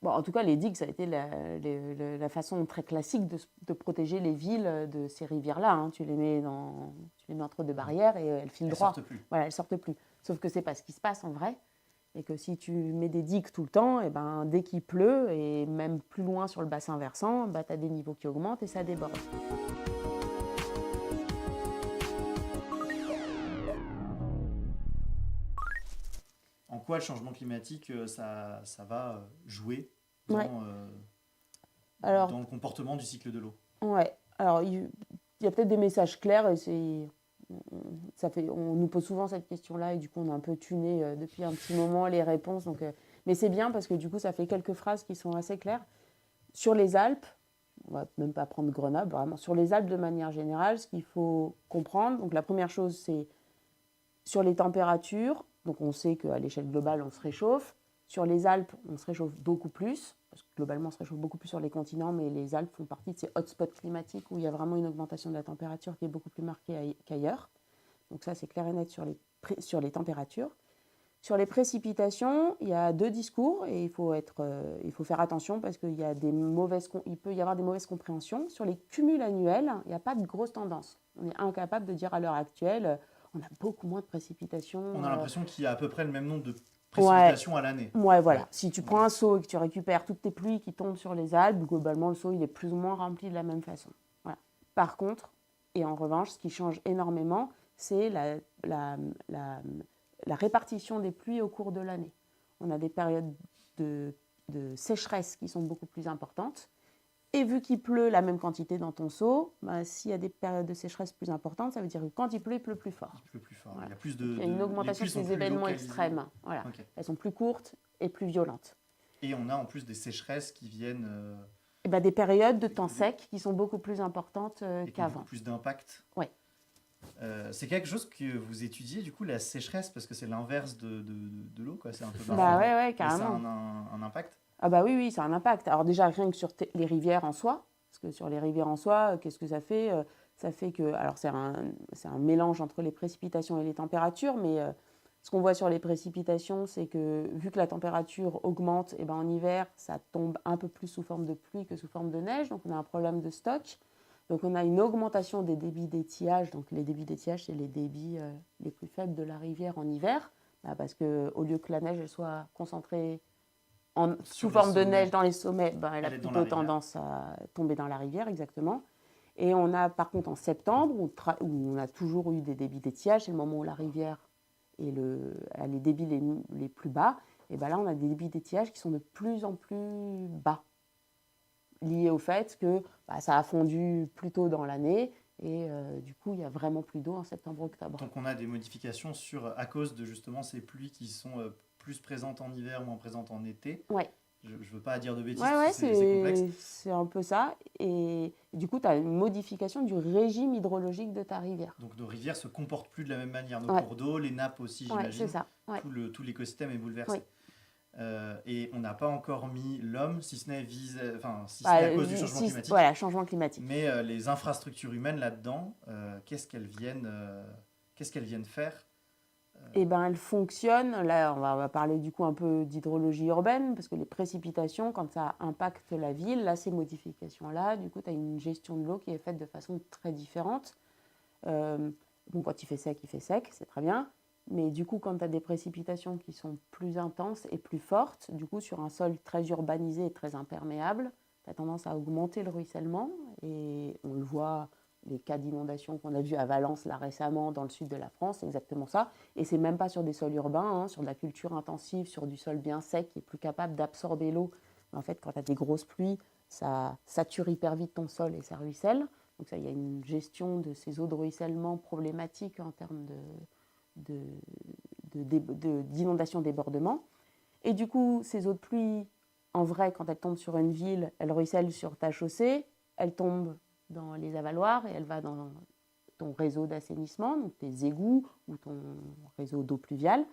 Bon, en tout cas, les digues, ça a été la façon très classique de protéger les villes de ces rivières-là. Hein. Tu les mets entre deux barrières et elles filent droit. Sortent plus. Voilà, elles sortent plus. Sauf que c'est pas ce qui se passe en vrai. Et que si tu mets des digues tout le temps, et ben, dès qu'il pleut, et même plus loin sur le bassin versant, bah, tu as des niveaux qui augmentent et ça déborde. En quoi le changement climatique, ça va jouer Ouais. dans le comportement du cycle de l'eau? Ouais. Alors, il y a peut-être des messages clairs et on nous pose souvent cette question-là et du coup, on a un peu tuné depuis un petit moment les réponses. Donc, mais c'est bien parce que du coup, ça fait quelques phrases qui sont assez claires. Sur les Alpes, on va même pas prendre Grenoble, vraiment, sur les Alpes de manière générale, ce qu'il faut comprendre, donc la première chose, c'est sur les températures. Donc on sait qu'à l'échelle globale, on se réchauffe. Sur les Alpes, on se réchauffe beaucoup plus, parce que globalement, on se réchauffe beaucoup plus sur les continents, mais les Alpes font partie de ces hotspots climatiques où il y a vraiment une augmentation de la température qui est beaucoup plus marquée qu'ailleurs. Donc ça, c'est clair et net sur les températures. Sur les précipitations, il y a deux discours et il faut faire attention parce qu'il peut y avoir des mauvaises compréhensions. Sur les cumuls annuels, il n'y a pas de grosse tendance. On est incapable de dire à l'heure actuelle, on a beaucoup moins de précipitations. On a l'impression qu'il y a à peu près le même nombre de précipitations à l'année. Ouais, voilà. Si tu prends un seau et que tu récupères toutes tes pluies qui tombent sur les Alpes, globalement, le seau, il est plus ou moins rempli de la même façon. Voilà. Par contre, et en revanche, ce qui change énormément, c'est la répartition des pluies au cours de l'année. On a des périodes de sécheresse qui sont beaucoup plus importantes. Et vu qu'il pleut la même quantité dans ton seau, bah, s'il y a des périodes de sécheresse plus importantes, ça veut dire que quand il pleut plus fort. Il pleut plus fort. Voilà. Il y a plus il y a une augmentation de ces événements extrêmes. Voilà. Okay. Elles sont plus courtes et plus violentes. Et on a en plus des sécheresses qui viennent... Et bah, des périodes de temps sec qui sont beaucoup plus importantes qu'avant. Plus d'impact. Oui. C'est quelque chose que vous étudiez, du coup, la sécheresse, parce que c'est l'inverse de l'eau, quoi. C'est un peu marrant. Bah ouais, carrément. Mais ça a un impact. Ah bah oui, ça a un impact. Alors déjà, rien que sur les rivières en soi, parce que sur les rivières en soi, qu'est-ce que ça fait ? Ça fait que, alors c'est un mélange entre les précipitations et les températures, mais ce qu'on voit sur les précipitations, c'est que vu que la température augmente, et ben en hiver, ça tombe un peu plus sous forme de pluie que sous forme de neige, donc on a un problème de stock. Donc on a une augmentation des débits d'étiage, donc les débits d'étiage, c'est les débits les plus faibles de la rivière en hiver, parce qu'au lieu que la neige elle soit concentrée sous forme de neige dans les sommets, ben, elle a plutôt tendance à tomber dans la rivière, exactement. Et on a par contre en septembre, où on a toujours eu des débits d'étiage, c'est le moment où la rivière a les débits les plus bas, et ben là on a des débits d'étiage qui sont de plus en plus bas, liés au fait que ça a fondu plus tôt dans l'année, et du coup il y a vraiment plus d'eau en septembre-octobre. Donc on a des modifications à cause de justement ces pluies qui sont plus présentes en hiver, moins présentes en été. Ouais. Je ne veux pas dire de bêtises, c'est complexe. C'est un peu ça. Et du coup, tu as une modification du régime hydrologique de ta rivière. Donc nos rivières ne se comportent plus de la même manière. Nos cours d'eau, les nappes aussi, j'imagine. C'est ça. Tout l'écosystème est bouleversé. Et on n'a pas encore mis l'homme, si ce n'est à cause du changement climatique. Voilà, changement climatique. Mais les infrastructures humaines là-dedans, qu'est-ce qu'elles viennent faire ? Eh ben, elles fonctionnent. Là, on va parler du coup un peu d'hydrologie urbaine, parce que les précipitations, quand ça impacte la ville, là, ces modifications-là, du coup, tu as une gestion de l'eau qui est faite de façon très différente. Quand il fait sec, c'est très bien. Mais du coup, quand tu as des précipitations qui sont plus intenses et plus fortes, du coup, sur un sol très urbanisé et très imperméable, tu as tendance à augmenter le ruissellement. Et on le voit, les cas d'inondation qu'on a vus à Valence là récemment dans le sud de la France, c'est exactement ça. Et c'est même pas sur des sols urbains, sur de la culture intensive, sur du sol bien sec qui est plus capable d'absorber l'eau. Mais en fait, quand tu as des grosses pluies, ça sature hyper vite ton sol et ça ruisselle. Donc ça, il y a une gestion de ces eaux de ruissellement problématique en termes d'inondation, débordement. Et du coup, ces eaux de pluie, en vrai, quand elles tombent sur une ville, elles ruissellent sur ta chaussée, elles tombent dans les avaloirs et elle va dans ton réseau d'assainissement, donc tes égouts ou ton réseau d'eau pluviale.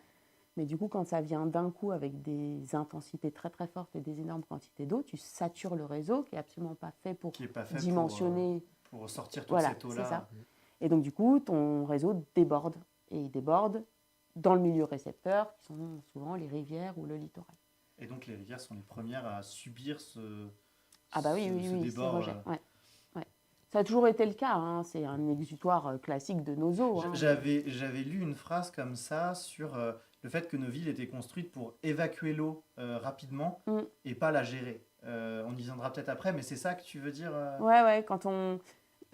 Mais du coup, quand ça vient d'un coup avec des intensités très très fortes et des énormes quantités d'eau, tu satures le réseau qui n'est absolument pas fait pour dimensionner. Pour sortir toute cette eau-là. C'est ça. Et donc du coup, ton réseau déborde. Et il déborde dans le milieu récepteur, qui sont souvent les rivières ou le littoral. Et donc les rivières sont les premières à subir ce ce débord. rejet. Ouais. Ça a toujours été le cas, hein. C'est un exutoire classique de nos eaux. Hein. J'avais lu une phrase comme ça sur le fait que nos villes étaient construites pour évacuer l'eau rapidement et pas la gérer. On y viendra peut-être après, mais c'est ça que tu veux dire Ouais.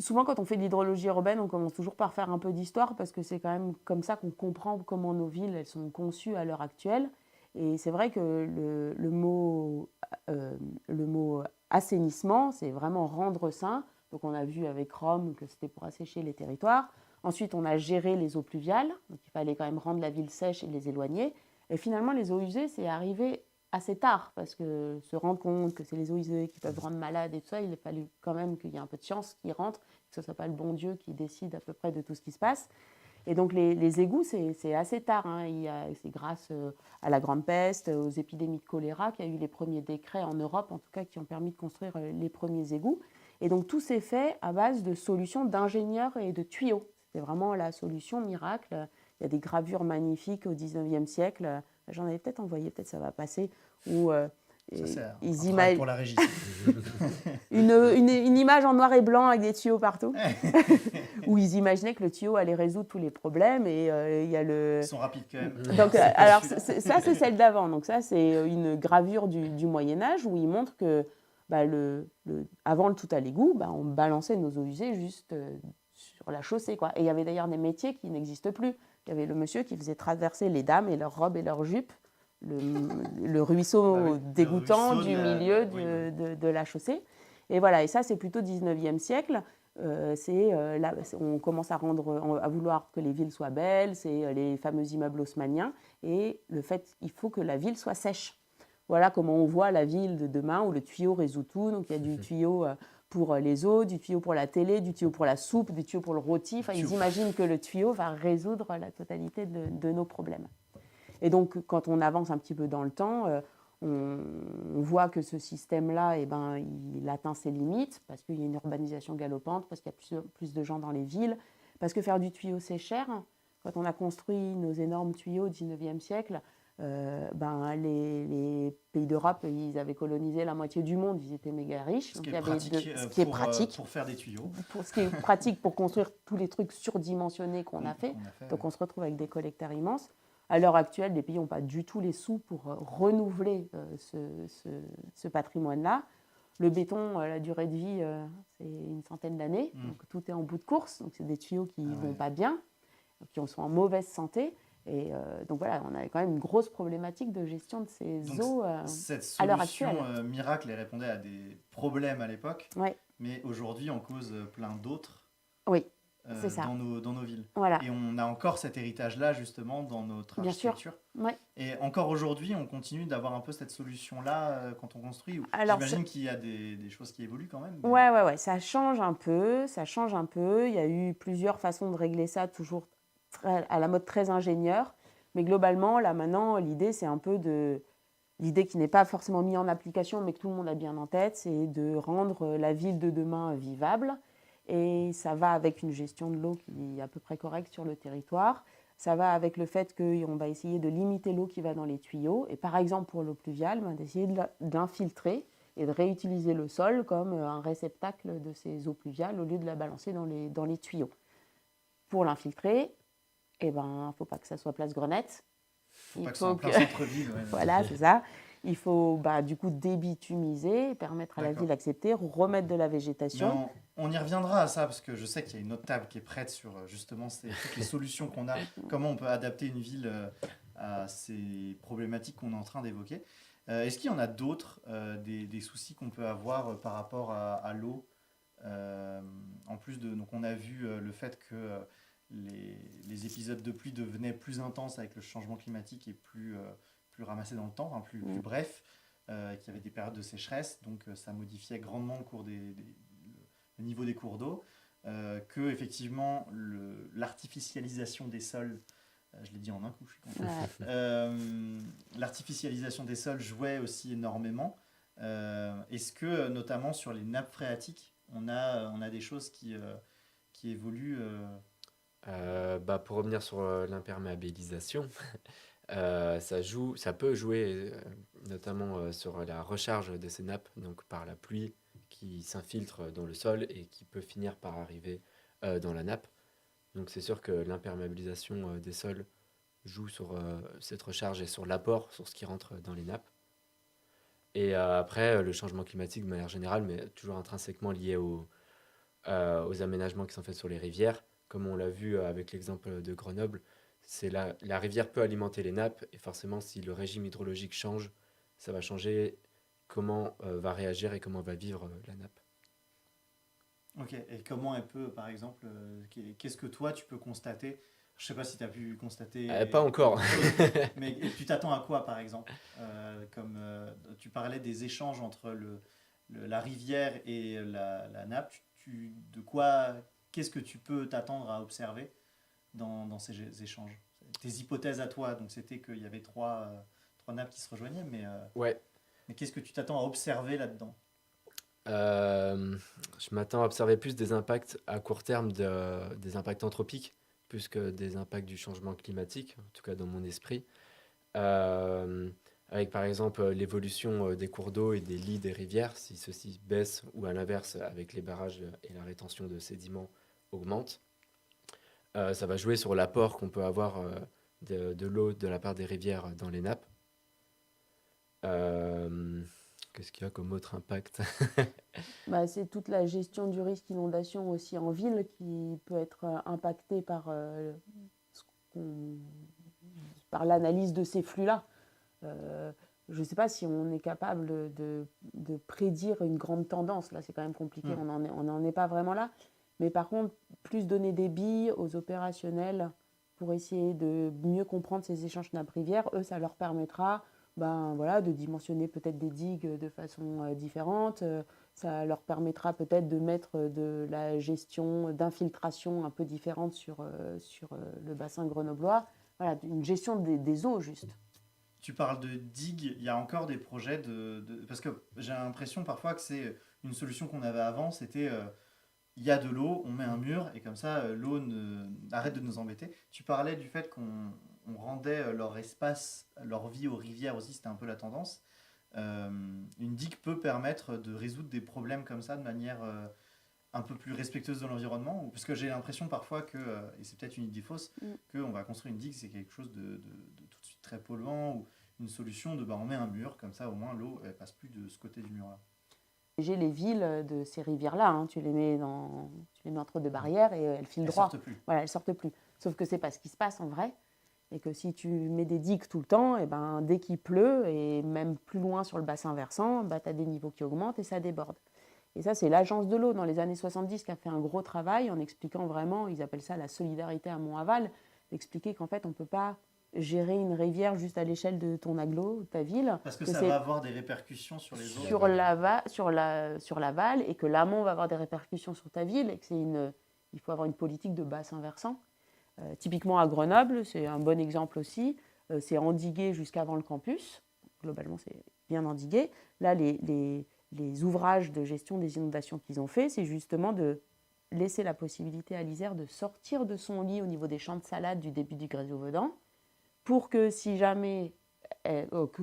Souvent, quand on fait de l'hydrologie urbaine, on commence toujours par faire un peu d'histoire parce que c'est quand même comme ça qu'on comprend comment nos villes elles sont conçues à l'heure actuelle. Et c'est vrai que le mot assainissement, c'est vraiment rendre sain. Donc on a vu avec Rome que c'était pour assécher les territoires. Ensuite, on a géré les eaux pluviales. Donc il fallait quand même rendre la ville sèche et les éloigner. Et finalement, les eaux usées, c'est arrivé assez tard parce que se rendre compte que c'est les eaux usées qui peuvent rendre malade et tout ça, il a fallu quand même qu'il y ait un peu de science qui rentre, que ce ne soit pas le bon Dieu qui décide à peu près de tout ce qui se passe. Et donc les égouts, c'est assez tard. Hein. C'est grâce à la Grande Peste, aux épidémies de choléra qu'il y a eu les premiers décrets en Europe, en tout cas, qui ont permis de construire les premiers égouts. Et donc tout s'est fait à base de solutions d'ingénieurs et de tuyaux. C'était vraiment la solution miracle. Il y a des gravures magnifiques au 19e siècle. J'en avais peut-être envoyé, peut-être ça va passer, où ça sert ils imaginent pour la régie. une image en noir et blanc avec des tuyaux partout, où ils imaginaient que le tuyau allait résoudre tous les problèmes. Et il y a le... Ils sont rapides quand même. Donc, alors, ça, c'est celle d'avant. Donc ça, c'est une gravure du Moyen-Âge où ils montrent que avant le tout à l'égout, on balançait nos eaux usées juste sur la chaussée, quoi. Et il y avait d'ailleurs des métiers qui n'existent plus. Il y avait le monsieur qui faisait traverser les dames et leurs robes et leurs jupes, le ruisseau dégoûtant du milieu de la chaussée. Et voilà, et ça, c'est plutôt 19e siècle. On commence à vouloir que les villes soient belles, c'est les fameux immeubles haussmanniens, et le fait qu'il faut que la ville soit sèche. Voilà comment on voit la ville de demain où le tuyau résout tout. Donc il y a du tuyau pour les eaux, du tuyau pour la télé, du tuyau pour la soupe, du tuyau pour le rôti. Enfin, ils imaginent que le tuyau va résoudre la totalité de nos problèmes. Et donc, quand on avance un petit peu dans le temps, on voit que ce système-là, il atteint ses limites parce qu'il y a une urbanisation galopante, parce qu'il y a plus de gens dans les villes, parce que faire du tuyau, c'est cher. Quand on a construit nos énormes tuyaux au 19e siècle, les pays d'Europe, ils avaient colonisé la moitié du monde, ils étaient méga riches. Ce qui est pratique pour faire des tuyaux. Ce qui est pratique pour construire tous les trucs surdimensionnés qu'on a fait. Donc on se retrouve avec des collecteurs immenses. À l'heure actuelle, les pays n'ont pas du tout les sous pour renouveler ce patrimoine-là. Le béton, la durée de vie, c'est une centaine d'années. Donc tout est en bout de course. Donc c'est des tuyaux qui ne vont pas bien, qui sont en mauvaise santé. Et donc voilà, on a quand même une grosse problématique de gestion de ces eaux à l'heure actuelle. Cette solution miracle, elle répondait à des problèmes à l'époque, mais aujourd'hui on cause plein d'autres dans nos villes. Voilà. Et on a encore cet héritage-là justement dans notre architecture. Bien sûr. Et encore aujourd'hui, on continue d'avoir un peu cette solution-là quand on construit. J'imagine qu'il y a des choses qui évoluent quand même. Mais... Ouais, ça change un peu. Il y a eu plusieurs façons de régler ça, toujours à la mode très ingénieur, mais globalement, là maintenant, l'idée, c'est un peu l'idée qui n'est pas forcément mise en application, mais que tout le monde a bien en tête, c'est de rendre la ville de demain vivable, et ça va avec une gestion de l'eau qui est à peu près correcte sur le territoire, ça va avec le fait qu'on va essayer de limiter l'eau qui va dans les tuyaux, et par exemple pour l'eau pluviale, d'essayer d'infiltrer et de réutiliser le sol comme un réceptacle de ces eaux pluviales au lieu de la balancer dans les tuyaux. Pour l'infiltrer, il ne faut pas que ça soit place Grenette. Il faut pas que ça soit en plein centre-ville. Voilà, c'est ça. Il faut du coup débitumiser, permettre à la ville d'accepter, remettre de la végétation. On y reviendra à ça, parce que je sais qu'il y a une autre table qui est prête sur justement toutes les solutions qu'on a, comment on peut adapter une ville à ces problématiques qu'on est en train d'évoquer. Est-ce qu'il y en a d'autres, des soucis qu'on peut avoir par rapport à l'eau en plus donc on a vu le fait que les épisodes de pluie devenaient plus intenses avec le changement climatique et plus ramassés dans le temps, plus bref, qu'il y avait des périodes de sécheresse, donc ça modifiait grandement le niveau des cours d'eau, que effectivement l'artificialisation des sols, je l'ai dit en un coup, je suis content, l'artificialisation des sols jouait aussi énormément. Est-ce que notamment sur les nappes phréatiques, on a des choses qui évoluent Pour revenir sur l'imperméabilisation, Ça peut jouer notamment sur la recharge de ces nappes, donc par la pluie qui s'infiltre dans le sol et qui peut finir par arriver dans la nappe. Donc c'est sûr que l'imperméabilisation des sols joue sur cette recharge et sur l'apport, sur ce qui rentre dans les nappes. Et après, le changement climatique de manière générale, mais toujours intrinsèquement lié aux aménagements qui sont faits sur les rivières. Comme on l'a vu avec l'exemple de Grenoble, la rivière peut alimenter les nappes et forcément, si le régime hydrologique change, ça va changer comment va réagir et comment va vivre la nappe. Ok, et comment elle peut, par exemple, qu'est-ce que toi tu peux constater? Je sais pas si tu as pu Pas constater encore. quelque chose, mais et tu t'attends à quoi, par exemple? Comme tu parlais des échanges entre la rivière et la nappe, de quoi, qu'est-ce que tu peux t'attendre à observer dans ces échanges? Tes hypothèses à toi, donc c'était qu'il y avait trois nappes qui se rejoignaient, Ouais. mais qu'est-ce que tu t'attends à observer là-dedans? Euh, je m'attends à observer plus des impacts à court terme des impacts anthropiques, plus que des impacts du changement climatique, en tout cas dans mon esprit. Euh, Avec par exemple l'évolution des cours d'eau et des lits des rivières, si ceux-ci baissent ou à l'inverse avec les barrages et la rétention de sédiments augmente. Ça va jouer sur l'apport qu'on peut avoir de l'eau de la part des rivières dans les nappes. Euh, Qu'est-ce qu'il y a comme autre impact? Bah, c'est toute la gestion du risque inondation aussi en ville qui peut être impactée ce qu'on- par l'analyse de ces flux-là. Je ne sais pas si on est capable de prédire une grande tendance. Là, c'est quand même compliqué, Hmm. on n'en est pas vraiment là. Mais par contre, plus donner des billes aux opérationnels pour essayer de mieux comprendre ces échanges nappes-rivières, eux, ça leur permettra voilà, de dimensionner peut-être des digues de façon différente. Ça leur permettra peut-être de mettre de la gestion d'infiltration un peu différente sur le bassin grenoblois. Voilà, une gestion des eaux, juste. Tu parles de digues, il y a encore des projets parce que j'ai l'impression parfois que c'est une solution qu'on avait avant, c'était il y a de l'eau, on met un mur et comme ça l'eau arrête de nous embêter. Tu parlais du fait qu'on rendait leur espace, leur vie aux rivières aussi, c'était un peu la tendance. Euh, une digue peut permettre de résoudre des problèmes comme ça de manière un peu plus respectueuse de l'environnement, parce que j'ai l'impression parfois que, et c'est peut-être une idée fausse, Mm. qu'on va construire une digue, c'est quelque chose de tout de suite très polluant, ou une solution de on met un mur, comme ça au moins l'eau elle passe plus de ce côté du mur là. J'ai les villes de ces rivières-là, hein, tu les mets entre deux barrières et elles filent Elles droit. sortent plus. Voilà, elles sortent plus. Sauf que c'est pas ce qui se passe en vrai. Et que si tu mets des digues tout le temps, et ben, dès qu'il pleut, et même plus loin sur le bassin versant, tu as des niveaux qui augmentent et ça déborde. Et ça, c'est l'Agence de l'eau dans les années 70 qui a fait un gros travail en expliquant vraiment, ils appellent ça la solidarité à Mont-Aval, d'expliquer qu'en fait, on ne peut pas gérer une rivière juste à l'échelle de ton agglo, de ta ville. Parce que ça va avoir des répercussions sur les autres. Sur l'aval, et que l'amont va avoir des répercussions sur ta ville, et que il faut avoir une politique de bassin versant. Typiquement à Grenoble, c'est un bon exemple aussi, c'est endigué jusqu'avant le campus. Globalement, c'est bien endigué. Là, les ouvrages de gestion des inondations qu'ils ont fait, c'est justement de laisser la possibilité à l'Isère de sortir de son lit au niveau des champs de salade du début du Grézovaudan, pour que si jamais,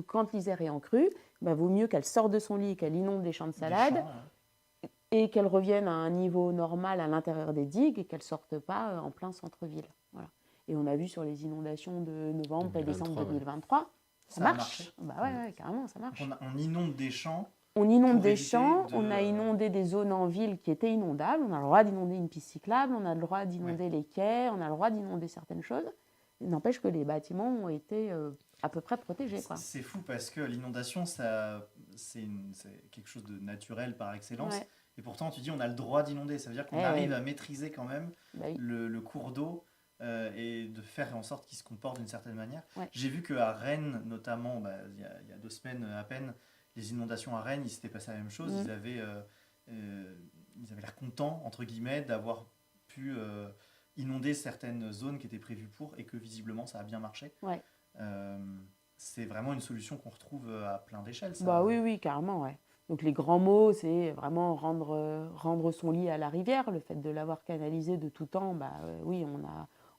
quand l'Isère est en crue, vaut mieux qu'elle sorte de son lit et qu'elle inonde les champs de salade, Champs, et qu'elle revienne à un niveau normal à l'intérieur des digues et qu'elle ne sorte pas en plein centre-ville. Voilà. Et on a vu sur les inondations de novembre et décembre 2023, ça marche. Bah ouais, carrément, ça marche. On inonde des champs. On inonde des champs, on a inondé des zones en ville qui étaient inondables, on a le droit d'inonder une piste cyclable, on a le droit d'inonder les quais, on a le droit d'inonder certaines choses. Il n'empêche que les bâtiments ont été à peu près protégés. C'est fou parce que l'inondation, c'est quelque chose de naturel par excellence. Ouais. Et pourtant, tu dis on a le droit d'inonder. Ça veut dire qu'on arrive à maîtriser quand même le cours d'eau et de faire en sorte qu'il se comporte d'une certaine manière. Ouais. J'ai vu qu'à Rennes, notamment, il y a 2 semaines à peine, les inondations à Rennes, il s'était passé la même chose. Ils avaient l'air contents, entre guillemets, d'avoir pu inonder certaines zones qui étaient prévues pour, et que visiblement ça a bien marché. Ouais. C'est vraiment une solution qu'on retrouve à plein d'échelles. Oui, carrément, ouais. Donc les grands mots, c'est vraiment rendre son lit à la rivière. Le fait de l'avoir canalisé de tout temps, oui,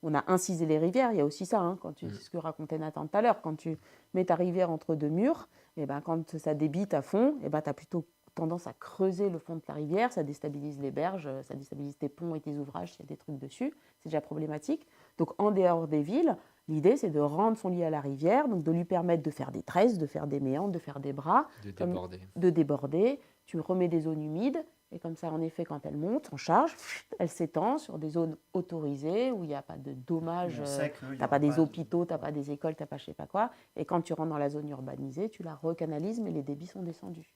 on a incisé les rivières. Il y a aussi ça, hein, c'est ce que racontait Nathan tout à l'heure. Quand tu mets ta rivière entre deux murs, et ben, quand ça débite à fond, et ben, tu as plutôt tendance à creuser le fond de ta rivière. Ça déstabilise les berges, ça déstabilise tes ponts et tes ouvrages s'il y a des trucs dessus. C'est déjà problématique. Donc, en dehors des villes, l'idée, c'est de rendre son lit à la rivière, donc de lui permettre de faire des tresses, de faire des méandres, de faire des bras. De déborder. Tu remets des zones humides. Et comme ça, en effet, quand elle monte en charge, elle s'étend sur des zones autorisées où il n'y a pas de dommages. Tu n'as pas des hôpitaux, tu n'as pas des écoles, tu n'as pas je ne sais pas quoi. Et quand tu rentres dans la zone urbanisée, tu la recanalises, mais les débits sont descendus.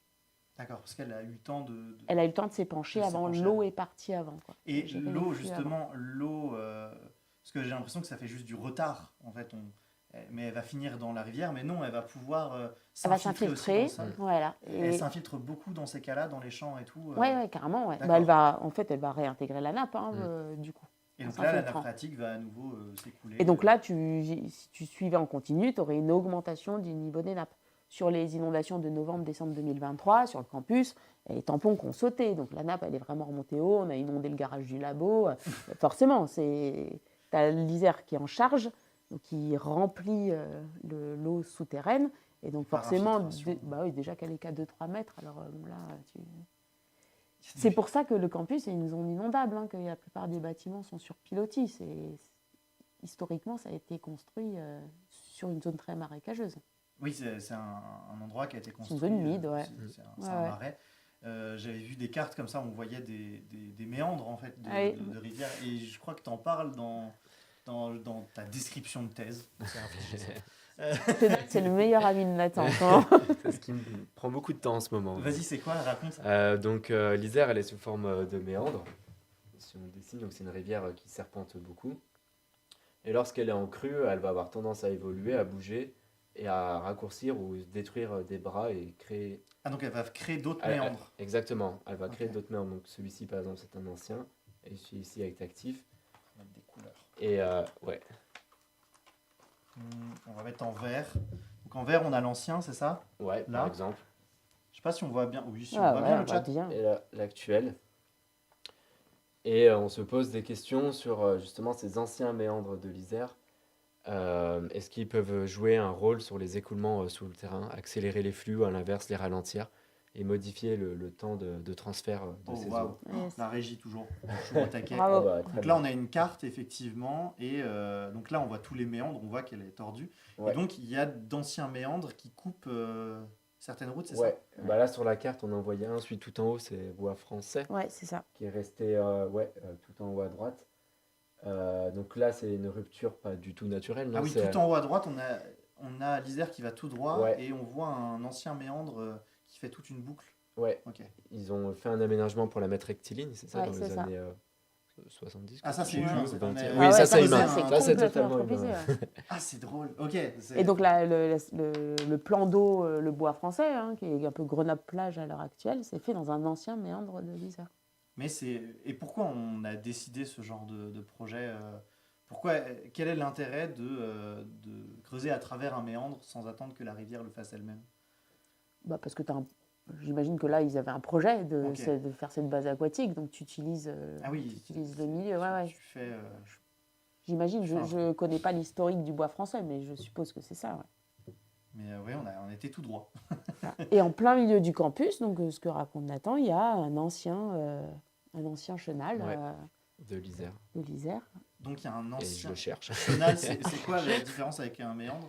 D'accord, parce qu'elle a eu le temps Elle a eu le temps de s'épancher avant, l'eau est partie avant. Quoi. Et l'eau, justement, parce que j'ai l'impression que ça fait juste du retard, en fait. Mais elle va finir dans la rivière, mais non, elle va pouvoir s'infiltrer aussi dans ça. Voilà. Elle s'infiltre beaucoup dans ces cas-là, dans les champs et tout. Oui, carrément. Ouais. Elle va réintégrer la nappe, du coup. Et donc là, la nappe phréatique va à nouveau s'écouler. Et donc là, si tu suivais en continu, tu aurais une augmentation du niveau des nappes. Sur les inondations de novembre-décembre 2023, sur le campus, les tampons qui ont sauté. Donc la nappe, elle est vraiment remontée haut. On a inondé le garage du labo. Forcément, tu as l'Isère qui est en charge, donc qui remplit l'eau souterraine. Et donc forcément, déjà qu'elle est qu'à 2-3 mètres. Alors là, c'est pour ça que le campus est une zone inondable, hein, que la plupart des bâtiments sont sur pilotis. Historiquement, ça a été construit sur une zone très marécageuse. Oui, c'est un endroit qui a été construit. C'est une zone humide, ouais. C'est un marais. J'avais vu des cartes comme ça, on voyait des méandres en fait, de rivières. Et je crois que tu en parles dans ta description de thèse. C'est le meilleur ami de Nathan. C'est ce qui me prend beaucoup de temps en ce moment. Vas-y, c'est quoi? Raconte. Donc l'Isère, elle est sous forme de méandre. Si on dessine, donc c'est une rivière qui serpente beaucoup. Et lorsqu'elle est en crue, elle va avoir tendance à évoluer, à bouger et à raccourcir ou détruire des bras et créer... Ah, donc elle va créer d'autres méandres. Exactement, elle va créer d'autres méandres. Donc celui-ci, par exemple, c'est un ancien, et celui-ci est actif. On va mettre des couleurs. Et ouais. On va mettre en vert. Donc en vert, on a l'ancien, c'est ça? Ouais, là, par exemple. Je sais pas si on voit bien. Oui, si on voit bien le chat. Bien. Et là, l'actuel. Et on se pose des questions sur justement ces anciens méandres de l'Isère. Est-ce qu'ils peuvent jouer un rôle sur les écoulements sous le terrain, accélérer les flux ou à l'inverse les ralentir et modifier le temps de transfert de ces eaux? La régie toujours au taquet. Donc là on a une carte effectivement et donc là on voit tous les méandres, on voit qu'elle est tordue. Ouais. Et donc il y a d'anciens méandres qui coupent certaines routes, c'est ça? Bah là sur la carte on en voyait un, celui tout en haut c'est voie français. Ouais, c'est ça. Qui est resté tout en haut à droite. Donc là, c'est une rupture pas du tout naturelle. Non, oui, tout en haut à droite, on a l'Isère qui va tout droit et on voit un ancien méandre qui fait toute une boucle. Ouais. Okay. Ils ont fait un aménagement pour la mettre rectiligne, c'est ça, dans les années 70. Ah, ça c'est humain. Oui, ça c'est humain. Ça c'est totalement humain. Ah, c'est drôle. Ok. Et donc le plan d'eau, le bois français, hein, qui est un peu Grenoble-Plage à l'heure actuelle, c'est fait dans un ancien méandre de l'Isère. Et pourquoi on a décidé ce genre de projet quel est l'intérêt de creuser à travers un méandre sans attendre que la rivière le fasse elle-même? Parce que j'imagine que là, ils avaient un projet de faire cette base aquatique, donc tu utilises, le milieu. J'imagine, je ne connais pas l'historique du bois français, mais je suppose que c'est ça. Ouais. Mais on était tout droit. Et en plein milieu du campus, donc ce que raconte Nathan, il y a un ancien chenal de l'Isère. Donc il y a un ancien. Et je le cherche. Chenal, c'est quoi la différence avec un méandre?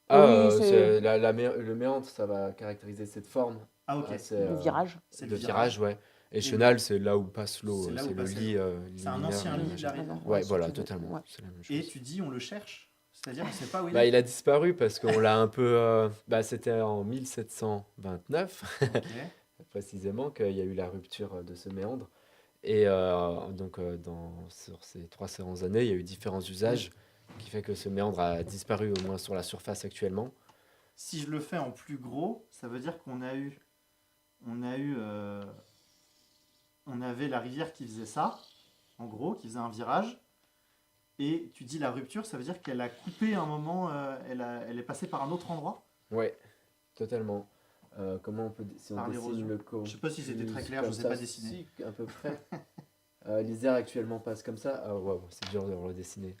Le méandre, ça va caractériser cette forme. Ah ok. Le virage. C'est le virage, ouais. Et chenal, c'est là où passe l'eau. C'est le lit. C'est un ancien lit de la rivière. Ouais, voilà, totalement. Ouais. C'est la même chose. Et tu dis, on le cherche? C'est-à-dire, on ne sait pas où il est. Il a disparu parce qu'on l'a un peu... c'était en 1729, précisément, qu'il y a eu la rupture de ce méandre. Et sur ces 300 années, il y a eu différents usages qui fait que ce méandre a disparu, au moins sur la surface actuellement. Si je le fais en plus gros, ça veut dire qu'on avait la rivière qui faisait ça, en gros, qui faisait un virage. Et tu dis la rupture, ça veut dire qu'elle a coupé un moment, elle est passée par un autre endroit? Ouais, totalement. Comment on peut... Si on par dessine le je sais pas si c'était très clair, je ne sais pas dessiner. Si, à peu près. Les airs actuellement passent comme ça. Ah, waouh, c'est dur de le redessiner.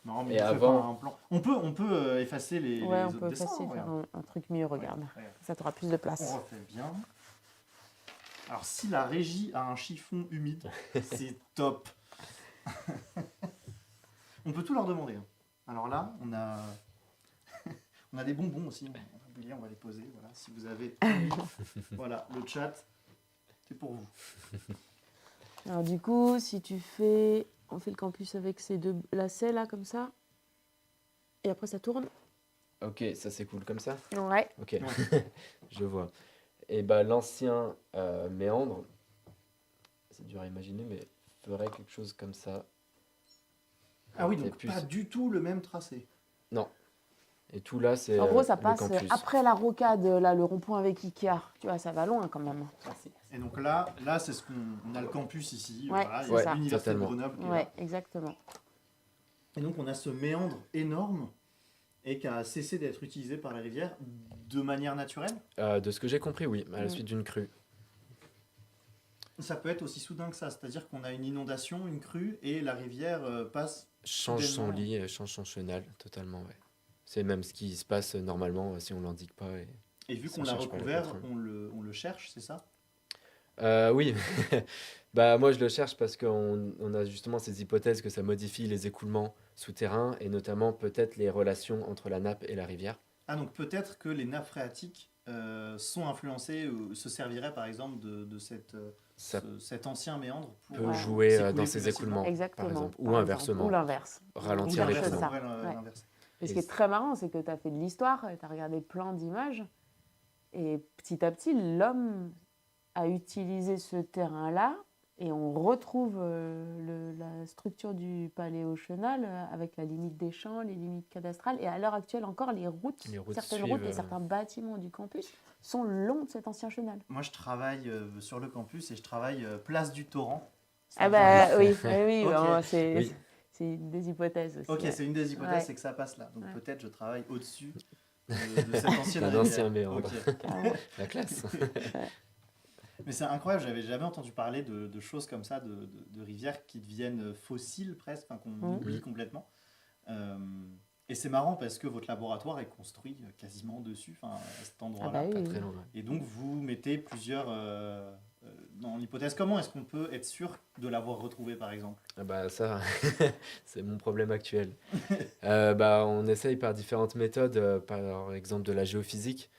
Non, mais Et il fait avant- pas un plan. On peut effacer les Ouais, on autres peut dessins. effacer, faire regarde. un truc mieux, regarde. Regarde. Ça t'aura plus de On place. refait bien. Alors, si la régie a un chiffon humide, c'est top. On peut tout leur demander, hein. Alors là, on a des bonbons aussi. On va oublier, on va les poser. Voilà, si vous avez envie. Voilà, le chat, c'est pour vous. Alors du coup, si tu fais... On fait le campus avec ces deux lacets là, comme ça. Et après, ça tourne. Ok, ça c'est cool comme ça. Ouais. Ok, je vois. Et bah l'ancien méandre, c'est dur à imaginer, mais ferait quelque chose comme ça. Ah oui, Et donc puis- pas du tout le même tracé. Et tout là, c'est En gros, ça le passe campus. après la rocade, là, le rond-point avec Ikea. Tu vois, ça va loin quand même. Et donc là c'est ce qu'on a le campus ici. Ouais, Voilà, il y c'est a ça. l'université de Totalement. Grenoble qui est là. Ouais, exactement. Et donc on a ce méandre énorme et qui a cessé d'être utilisé par la rivière de manière naturelle. De ce que j'ai compris, oui, à la Mm. suite d'une crue. Ça peut être aussi soudain que ça, c'est-à-dire qu'on a une inondation, une crue, et la rivière passe. Change son Soudainement. lit, change son chenal, totalement, ouais. C'est même ce qui se passe normalement si on l'indique pas. Et vu Ça qu'on l'a cherche pas la recouvert, patronne. on le cherche, c'est ça? Oui, bah moi je le cherche parce qu'on a justement ces hypothèses que ça modifie les écoulements souterrains et notamment peut-être les relations entre la nappe et la rivière. Ah, donc peut-être que les nappes phréatiques sont influencées ou se serviraient par exemple de Ça cet ancien méandre pour peut Ouais. jouer s'écouler dans plus ces facilement. écoulements, par Exactement. exemple, ou par exemple. inversement, Ou l'inverse. ralentir Ou cherche l'écoulement. l'inverse, ça. on pourrait l'inverser. Et ce Et qui est très marrant, c'est que tu as fait de l'histoire, tu as regardé plein d'images, et petit à petit, l'homme a utilisé ce terrain-là, et on retrouve la structure du paléo chenal avec la limite des champs, les limites cadastrales, et à l'heure actuelle encore, Les routes certaines suivent, routes et certains bâtiments du campus sont le long de cet ancien chenal. Moi je travaille sur le campus et je travaille place du Torrent. Ah C'est-à-dire- bah oui, oui, Ok. bon, c'est Oui. c'est des hypothèses aussi. Ok, ouais. c'est une des hypothèses, Ouais. c'est que ça passe là. Donc Ouais. peut-être je travaille au-dessus de cette ancienne D'un rivière. ancien méandre. Ok. Carrément. La classe. Mais c'est incroyable, j'avais jamais entendu parler de choses comme ça, de rivières qui deviennent fossiles presque, enfin, qu'on oublie Mhm. complètement. Et c'est marrant parce que votre laboratoire est construit quasiment dessus, enfin, à cet Ah endroit-là. bah oui, Pas oui. très loin. Et donc vous mettez plusieurs dans l'hypothèse. Comment est-ce qu'on peut être sûr de l'avoir retrouvé par exemple? Ah bah ça, c'est mon problème actuel. Bah, on essaye par différentes méthodes, par exemple de la géophysique.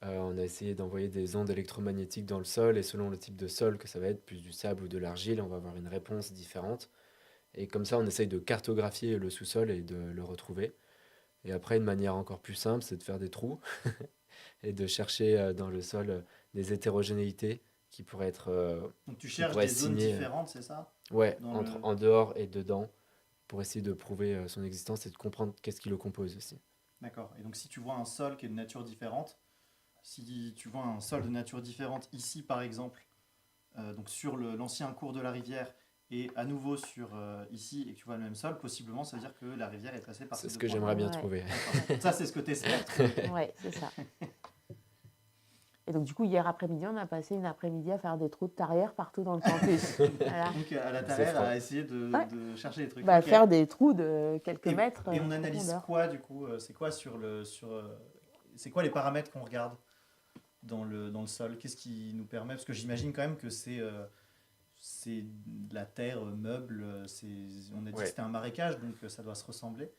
On a essayé d'envoyer des ondes électromagnétiques dans le sol et selon le type de sol que ça va être, plus du sable ou de l'argile, on va avoir une réponse différente. Et comme ça, on essaye de cartographier le sous-sol et de le retrouver. Et après, une manière encore plus simple, c'est de faire des trous et de chercher dans le sol des hétérogénéités qui pourraient être Donc tu cherches pourrait des zones signer, différentes, c'est ça? ouais, Dans entre, le- en dehors et dedans pour essayer de prouver son existence et de comprendre qu'est-ce qui le compose aussi. D'accord. Et donc si tu vois un sol qui est de nature différente, si tu vois un sol de nature différente ici par exemple, donc sur l'ancien cours de la rivière et à nouveau sur ici et que tu vois le même sol, possiblement ça veut dire que la rivière est passée par C'est ces ce deux que points. j'aimerais bien Ouais. trouver. D'accord. Ça c'est ce que tu espères trouver. Ouais, c'est ça. Et donc, du coup, hier après-midi, on a passé une après-midi à faire des trous de tarière partout dans le campus. Voilà. Donc à la C'est Tarère froid. à essayer Ouais. de chercher des trucs. Bah, Ok. faire des trous de quelques Et, mètres. et on de analyse profondeur. quoi du coup? C'est quoi c'est quoi les paramètres qu'on regarde dans le sol? Qu'est-ce qui nous permet? Parce que j'imagine quand même que c'est de la terre meuble. On a dit Ouais. que c'était un marécage, donc ça doit se ressembler.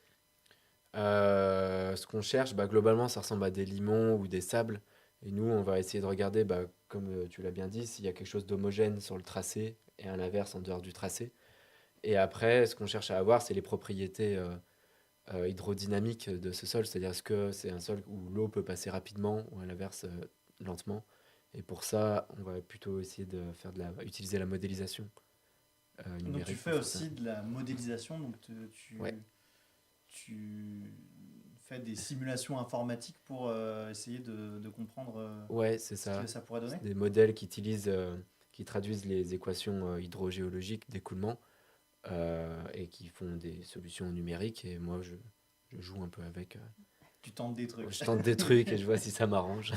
Ce qu'on cherche, bah, globalement, ça ressemble à des limons ou des sables. Et nous, on va essayer de regarder, bah, comme tu l'as bien dit, s'il y a quelque chose d'homogène sur le tracé et à l'inverse en dehors du tracé. Et après, ce qu'on cherche à avoir, c'est les propriétés hydrodynamiques de ce sol. C'est-à-dire, est-ce que c'est un sol où l'eau peut passer rapidement ou à l'inverse lentement. Et pour ça, on va plutôt essayer de faire utiliser la modélisation Donc numérique tu fais pour faire ça. aussi de la modélisation, donc Ouais. tu fais des simulations informatiques pour essayer de comprendre Ouais, c'est ce ça. que ça pourrait donner. C'est des modèles qui traduisent les équations hydrogéologiques d'écoulement et qui font des solutions numériques. Et moi, je joue un peu avec. Tu tentes des trucs. Je tente des trucs et je vois si ça m'arrange.